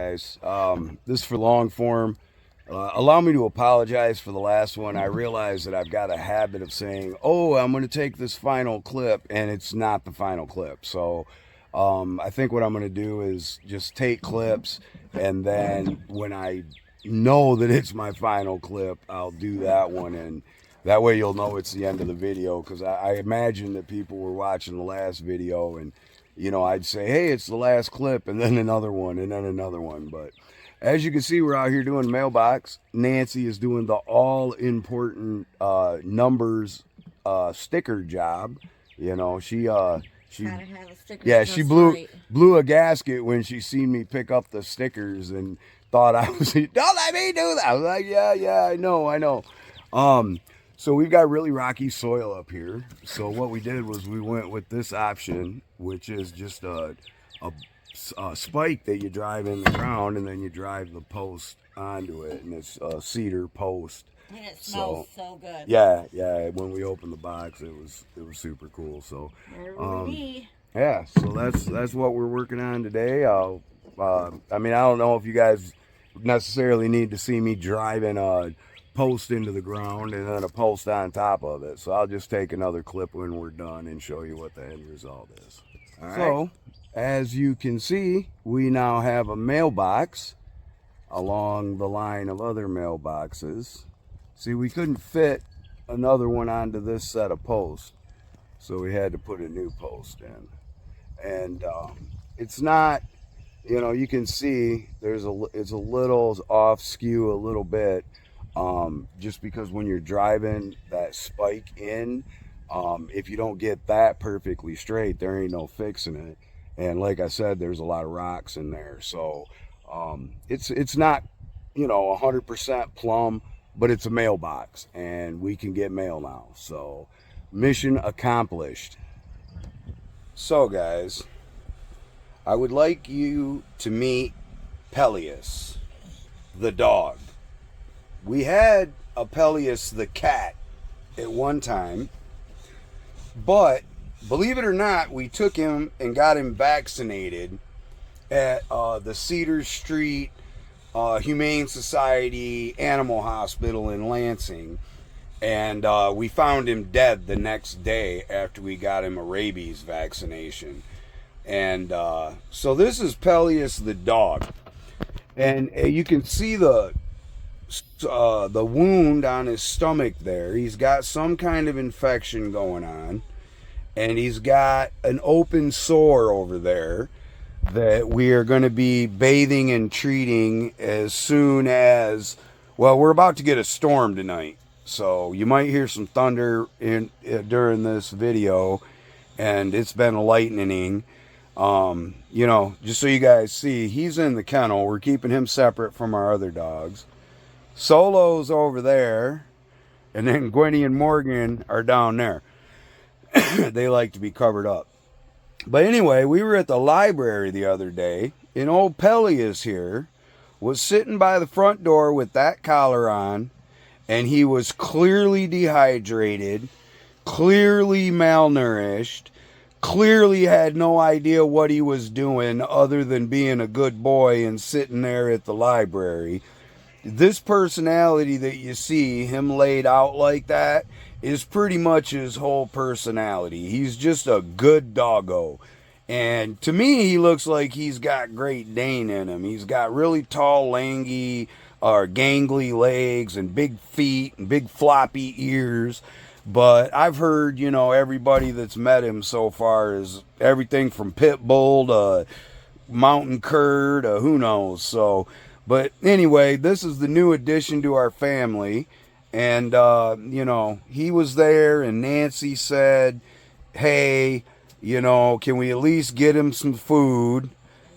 guys. This is for long form. Allow me to apologize for the last one. I realize that I've got a habit of saying, "Oh, I'm going to take this final clip," and it's not the final clip. So, I think what I'm going to do is just take clips, and then when I know that it's my final clip, I'll do that one, and that way you'll know it's the end of the video. Because I imagine that people were watching the last video, and I'd say, "Hey, it's the last clip," and then another one, and then another one, but. As you can see, we're out here doing mailbox. Nancy is doing the all-important numbers sticker job. She Gotta have a sticker yeah, she just blew right. blew a gasket when she seen me pick up the stickers and thought I was. Don't let me do that. I was like, yeah, I know. So we've got really rocky soil up here. So what we did was we went with this option, which is just a spike that you drive in the ground, and then you drive the post onto it, and it's a cedar post. And it smells so good. Yeah. When we opened the box, it was super cool. So, yeah. So that's what we're working on today. I don't know if you guys necessarily need to see me driving a post into the ground and then a post on top of it. So I'll just take another clip when we're done and show you what the end result is. All right. So, as you can see, we now have a mailbox along the line of other mailboxes. See, we couldn't fit another one onto this set of posts, so we had to put a new post in. And it's not, you can see it's a little off skew a little bit, just because when you're driving that spike in, if you don't get that perfectly straight, there ain't no fixing it. And like I said, there's a lot of rocks in there. So it's not, 100% plumb, but it's a mailbox, and we can get mail now. So mission accomplished. So guys, I would like you to meet Peleus, the dog. We had a Peleus the cat at one time, but believe it or not, we took him and got him vaccinated at the Cedar Street Humane Society Animal Hospital in Lansing. And we found him dead the next day after we got him a rabies vaccination. And so this is Peleus the dog. And you can see the wound on his stomach there. He's got some kind of infection going on. And he's got an open sore over there that we are going to be bathing and treating as soon as, well, we're about to get a storm tonight. So you might hear some thunder during this video, and it's been lightning. Just so you guys see, he's in the kennel. We're keeping him separate from our other dogs. Solo's over there, and then Gwenny and Morgan are down there. They like to be covered up. But anyway, we were at the library the other day, and old Peleus here was sitting by the front door with that collar on, and he was clearly dehydrated, clearly malnourished, clearly had no idea what he was doing other than being a good boy and sitting there at the library. This personality that you see, him laid out like that, is pretty much his whole personality. He's just a good doggo. And to me, he looks like he's got Great Dane in him. He's got really tall, langy, or gangly legs and big feet and big floppy ears. But I've heard, everybody that's met him so far is everything from pit bull to mountain cur to who knows. So, but anyway, this is the new addition to our family. And, he was there, and Nancy said, hey, can we at least get him some food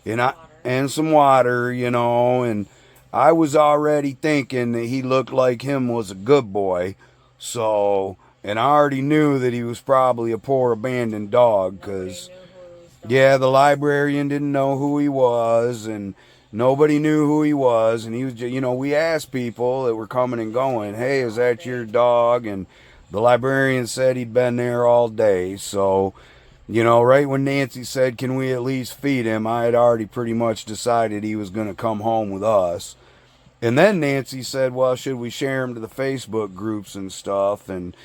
and some water, and I was already thinking that he looked like him was a good boy. So, and I already knew that he was probably a poor abandoned dog because, the librarian didn't know who he was, and nobody knew who he was, and he was just, we asked people that were coming and going, hey, is that your dog? And the librarian said he'd been there all day. So, You know, right when Nancy said, can we at least feed him, I had already pretty much decided he was going to come home with us. And then Nancy said, well, should we share him to the Facebook groups and stuff? And,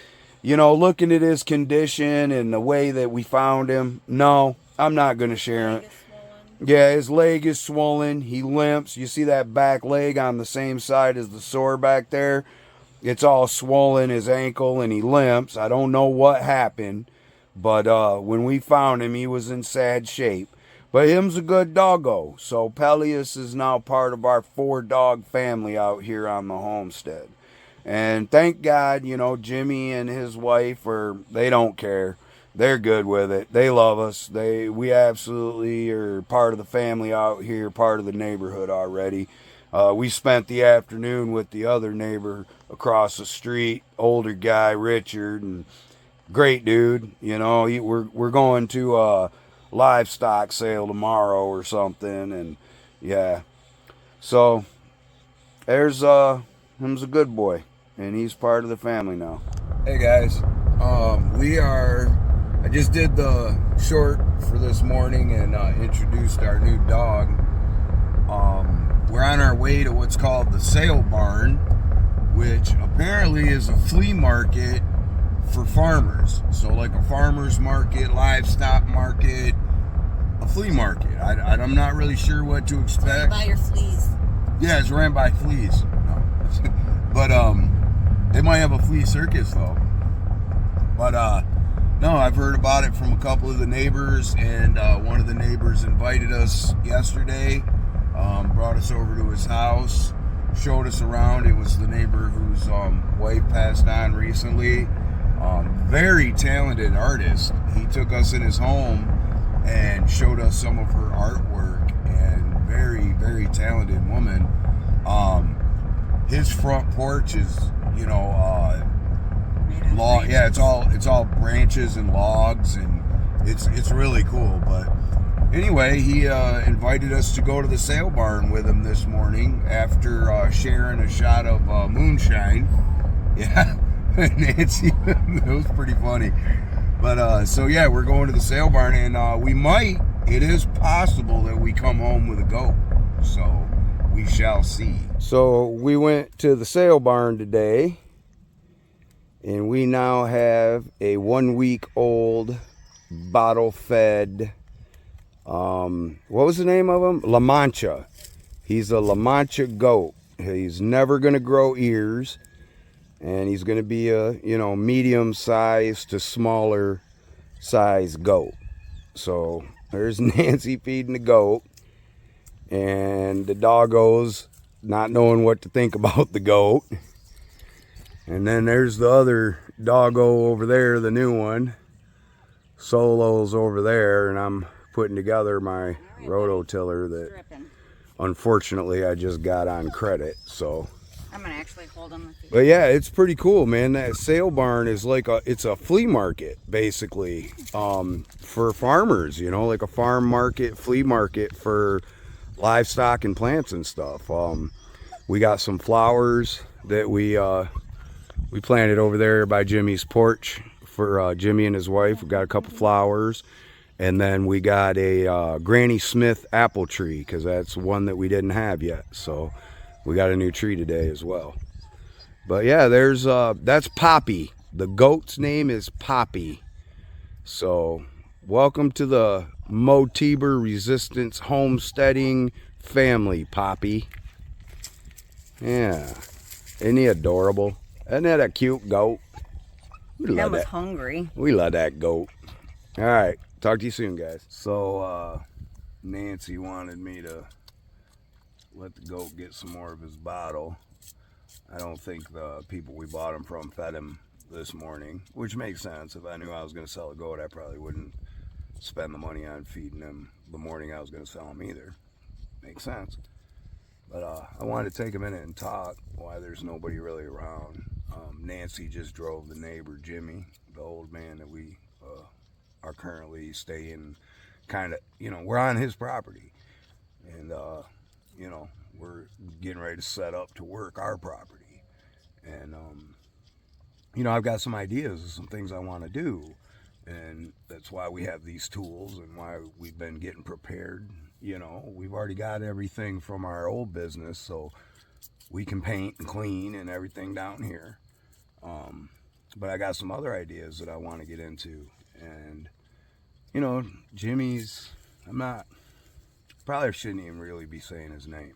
you know, looking at his condition and the way that we found him, no, I'm not going to share him. Yeah, his leg is swollen. He limps. You see that back leg on the same side as the sore back there? It's all swollen, his ankle, and he limps. I don't know what happened. But when we found him, he was in sad shape. But him's a good doggo. So Peleus is now part of our 4-dog family out here on the homestead. And thank God, you know, Jimmy and his wife, they don't care. They're good with it. They love us. We absolutely are part of the family out here, part of the neighborhood already. We spent the afternoon with the other neighbor across the street, older guy, Richard, and great dude. You know, we're going to a livestock sale tomorrow or something, and yeah. So there's him's a good boy, and he's part of the family now. Hey guys, I just did the short for this morning and introduced our new dog. We're on our way to what's called the sale barn, which apparently is a flea market for farmers. So like a farmer's market, livestock market, a flea market. I'm not really sure what to expect. Buy your fleas. Yeah, it's ran by fleas. No. But they might have a flea circus though. But no, I've heard about it from a couple of the neighbors, and one of the neighbors invited us yesterday, brought us over to his house, showed us around. It was the neighbor whose wife passed on recently. Very talented artist. He took us in his home and showed us some of her artwork, and very, very talented woman. His front porch is, you know, yeah, it's all branches and logs, and it's really cool. But anyway, he invited us to go to the sale barn with him this morning after sharing a shot of moonshine. Yeah. Nancy, it was pretty funny. But so yeah, we're going to the sale barn, and it is possible that we come home with a goat. So we shall see. So we went to the sale barn today, and we now have a 1-week-old bottle-fed, what was the name of him? La Mancha. He's a La Mancha goat. He's never going to grow ears. And he's going to be a, you know, medium-sized to smaller-sized goat. So there's Nancy feeding the goat. And the doggos not knowing what to think about the goat. And then there's the other doggo over there, the new one. Solo's over there. And I'm putting together my rototiller that unfortunately I just got on credit. So I'm gonna actually hold them. But yeah, it's pretty cool, man. That sale barn is like it's a flea market basically, for farmers, you know, like a farm market, flea market for livestock and plants and stuff. We got some flowers that we planted over there by Jimmy's porch for Jimmy and his wife. We got a couple flowers, and then we got a Granny Smith apple tree, because that's one that we didn't have yet. So we got a new tree today as well. But yeah, that's Poppy. The goat's name is Poppy. So welcome to the Motiber Resistance Homesteading family, Poppy. Yeah. Isn't he adorable? Isn't that a cute goat? We love that. Hungry. We love that goat. All right. Talk to you soon, guys. So Nancy wanted me to let the goat get some more of his bottle. I don't think the people we bought him from fed him this morning, which makes sense. If I knew I was going to sell a goat, I probably wouldn't spend the money on feeding him the morning I was going to sell him either. Makes sense. But I wanted to take a minute and talk why there's nobody really around. Nancy just drove the neighbor, Jimmy, the old man that we are currently staying kind of, you know, we're on his property. And, you know, we're getting ready to set up to work our property. And, you know, I've got some ideas of some things I want to do. And that's that's why we have these tools and why we've been getting prepared. You know, we've already got everything from our old business, so we can paint and clean and everything down here. But I got some other ideas that I want to get into. And, you know, Jimmy's, probably shouldn't even really be saying his name.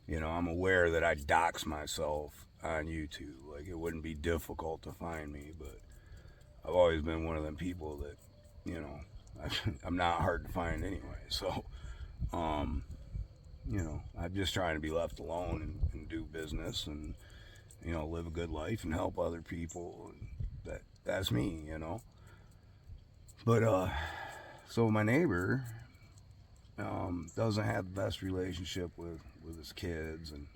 You know, I'm aware that I dox myself on YouTube. Like, it wouldn't be difficult to find me, but I've always been one of them people that, you know, I'm not hard to find anyway. So, you know, I'm just trying to be left alone and do business and, you know, live a good life and help other people. And that's me, you know. But, so my neighbor doesn't have the best relationship with his kids and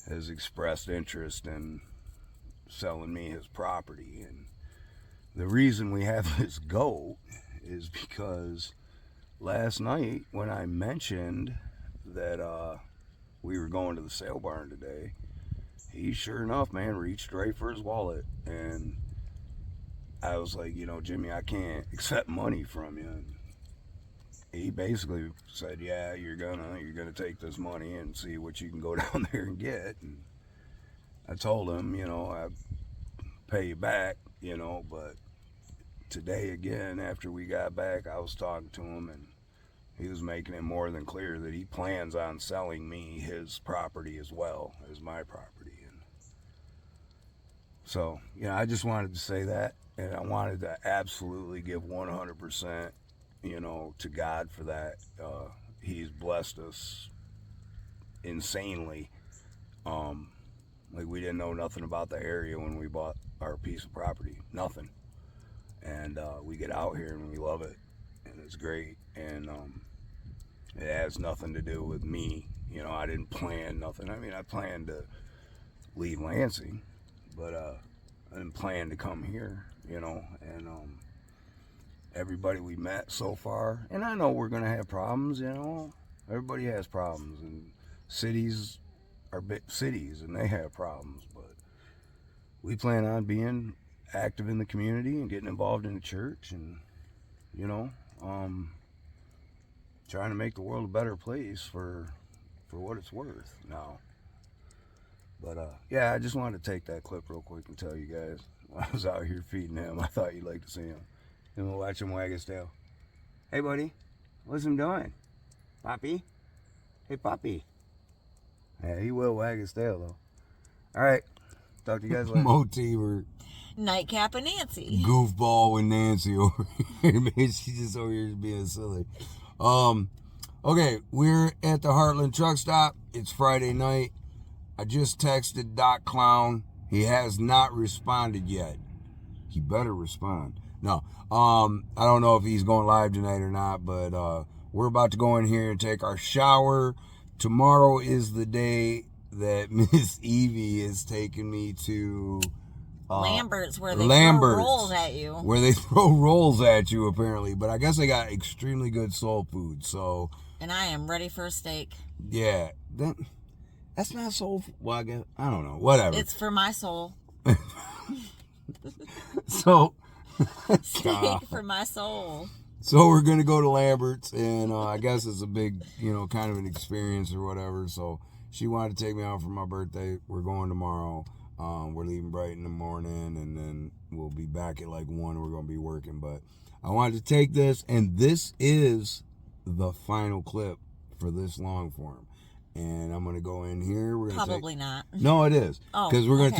has expressed interest in selling me his property. And the reason we have this goat is because last night when I mentioned that we were going to the sale barn today, he sure enough, man, reached right for his wallet. And I was like, you know, Jimmy, I can't accept money from you. And he basically said, yeah, you're gonna take this money and see what you can go down there and get. And I told him, you know, I'd pay you back, you know. But today again, after we got back, I was talking to him, and he was making it more than clear that he plans on selling me his property as well as my property. And so, you know, I just wanted to say that, and I wanted to absolutely give 100%, you know, to God for that. He's blessed us insanely. Like, we didn't know nothing about the area when we bought our piece of property, nothing. And we get out here and we love it, and it's great. And it has nothing to do with me. You know, I didn't plan nothing. I mean, I planned to leave Lansing, but I didn't plan to come here, you know. And everybody we met so far, and I know we're going to have problems, you know. Everybody has problems, and cities are big cities, and they have problems. But we plan on being active in the community and getting involved in the church, and, you know, trying to make the world a better place for what it's worth now. But yeah, I just wanted to take that clip real quick and tell you guys, when I was out here feeding him, I thought you'd like to see him. And we'll watch him wag his tail. Hey, buddy, what's him doing? Poppy? Hey, Poppy. Yeah, he will wag his tail, though. All right, talk to you guys later. Motiver. Nightcap and Nancy. Goofball with Nancy over here, man. She's just over here being silly. Okay, we're at the Heartland truck stop. It's Friday night. I just texted Doc Clown. He has not responded yet. He better respond. No, I don't know if he's going live tonight or not, but we're about to go in here and take our shower. Tomorrow is the day that Miss Evie is taking me to Lambert's, where they throw rolls at you. Where they throw rolls at you, apparently. But I guess they got extremely good soul food, so... And I am ready for a steak. Yeah. That's not soul food. Well, I guess... I don't know. Whatever. It's for my soul. So... Steak for my soul. So we're going to go to Lambert's, and I guess it's a big, you know, kind of an experience or whatever. So she wanted to take me out for my birthday. We're going tomorrow. We're leaving bright in the morning, and then we'll be back at like 1. We're going to be working. But I wanted to take this, and this is the final clip for this long form. And I'm going to go in here. We're gonna Probably not. No, it is. Oh, because we're going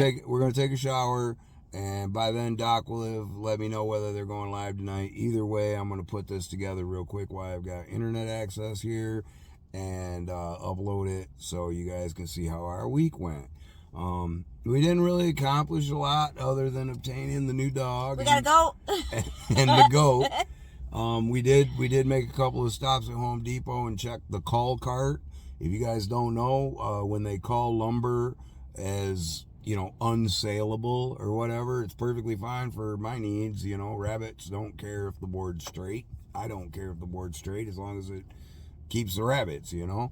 to take a shower. And by then, Doc will have let me know whether they're going live tonight. Either way, I'm going to put this together real quick while I've got internet access here and upload it so you guys can see how our week went. We didn't really accomplish a lot other than obtaining the new dog. We got to go. And the goat. We did make a couple of stops at Home Depot and check the call cart. If you guys don't know, when they call lumber as... you know, unsaleable or whatever, it's perfectly fine for my needs. You know, rabbits don't care if the board's straight. I don't care if the board's straight as long as it keeps the rabbits, you know.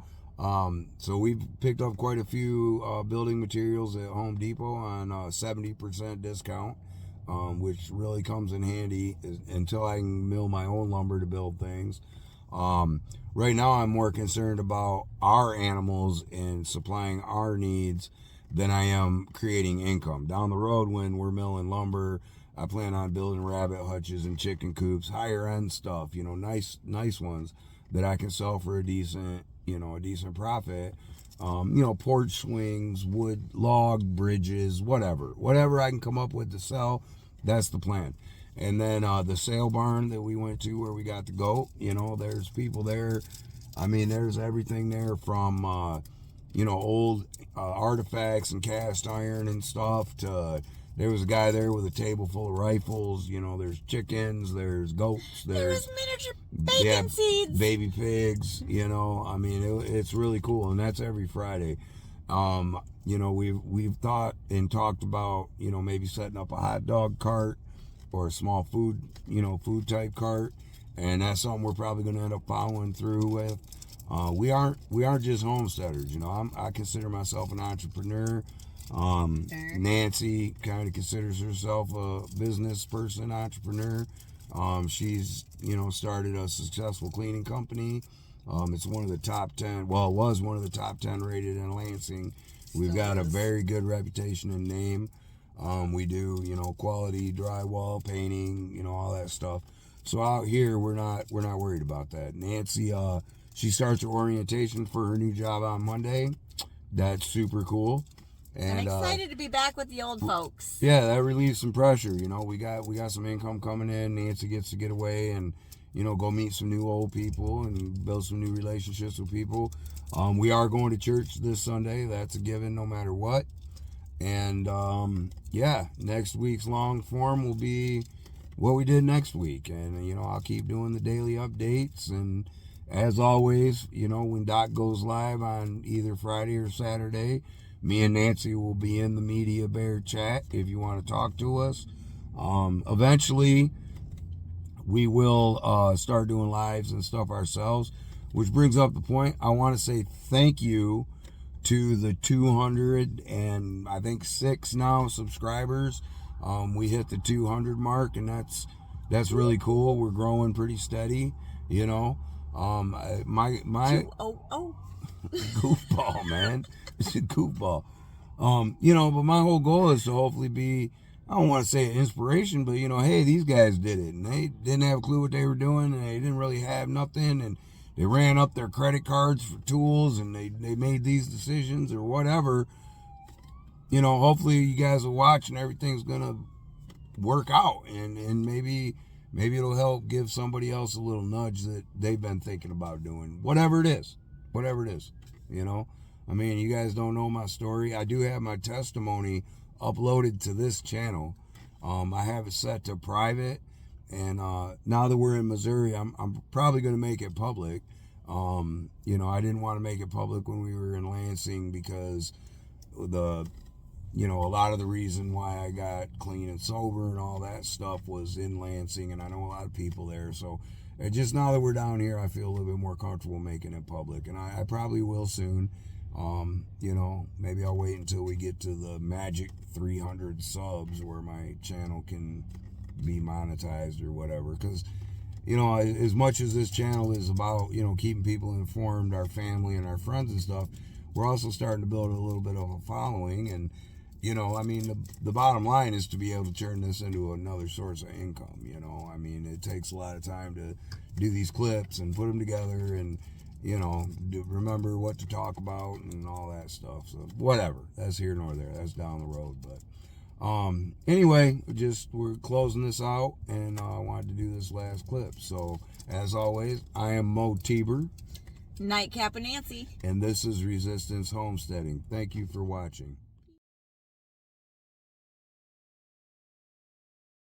So we've picked up quite a few building materials at Home Depot on 70% discount. which really comes in handy until I can mill my own lumber to build things. Right now, I'm more concerned about our animals and supplying our needs than I am creating income. Down the road, when we're milling lumber, I plan on building rabbit hutches and chicken coops, higher end stuff, nice ones that I can sell for a decent profit. Porch swings, wood, log bridges, whatever I can come up with to sell. That's the plan. And then the sale barn that we went to where we got the goat, there's people there. I mean, there's everything there from, old artifacts and cast iron and stuff to, there was a guy there with a table full of rifles. There's chickens, there's goats, there's miniature bacon seeds, baby pigs. I mean, it's really cool, and that's every Friday. We've thought and talked about maybe setting up a hot dog cart or a small food type cart, and that's something we're probably going to end up following through with. We aren't just homesteaders. I consider myself an entrepreneur. Nancy kind of considers herself a business person, entrepreneur. She's started a successful cleaning company. It's one of the top 10. Well, it was one of the top 10 rated in Lansing. We've got a very good reputation and name. We do quality drywall, painting, all that stuff. So out here we're not worried about that. Nancy, she starts her orientation for her new job on Monday. That's super cool. And I'm excited to be back with the old folks. Yeah, that relieves some pressure. We got some income coming in. Nancy gets to get away and go meet some new old people and build some new relationships with people. We are going to church this Sunday. That's a given, no matter what. And next week's long form will be what we did next week. And I'll keep doing the daily updates. And as always, when Doc goes live on either Friday or Saturday, me and Nancy will be in the Media Bear chat if you want to talk to us. Eventually, we will start doing lives and stuff ourselves, which brings up the point. I want to say thank you to the 200 and I think 6 now subscribers. We hit the 200 mark, and that's really cool. We're growing pretty steady, my 200. goofball, man. It's a goofball. But my whole goal is to hopefully be, I don't want to say an inspiration, but hey, these guys did it, and they didn't have a clue what they were doing, and they didn't really have nothing, and they ran up their credit cards for tools, and they made these decisions or whatever. Hopefully you guys will watch and everything's gonna work out, and maybe it'll help give somebody else a little nudge that they've been thinking about doing, whatever it is. I mean, you guys don't know my story. I do have my testimony uploaded to this channel. I have it set to private, and now that we're in Missouri, I'm probably going to make it public. I didn't want to make it public when we were in Lansing because a lot of the reason why I got clean and sober and all that stuff was in Lansing, and I know a lot of people there. So just now that we're down here, I feel a little bit more comfortable making it public, and I probably will soon. Maybe I'll wait until we get to the magic 300 subs where my channel can be monetized or whatever. Because, as much as this channel is about, keeping people informed, our family and our friends and stuff, we're also starting to build a little bit of a following. And, the bottom line is to be able to turn this into another source of income. It takes a lot of time to do these clips and put them together and, remember what to talk about and all that stuff. So whatever, that's here nor there. That's down the road. But anyway, we're closing this out, and I wanted to do this last clip. So as always, I am Mo Tieber, Nightcap and Nancy, and this is Resistance Homesteading. Thank you for watching.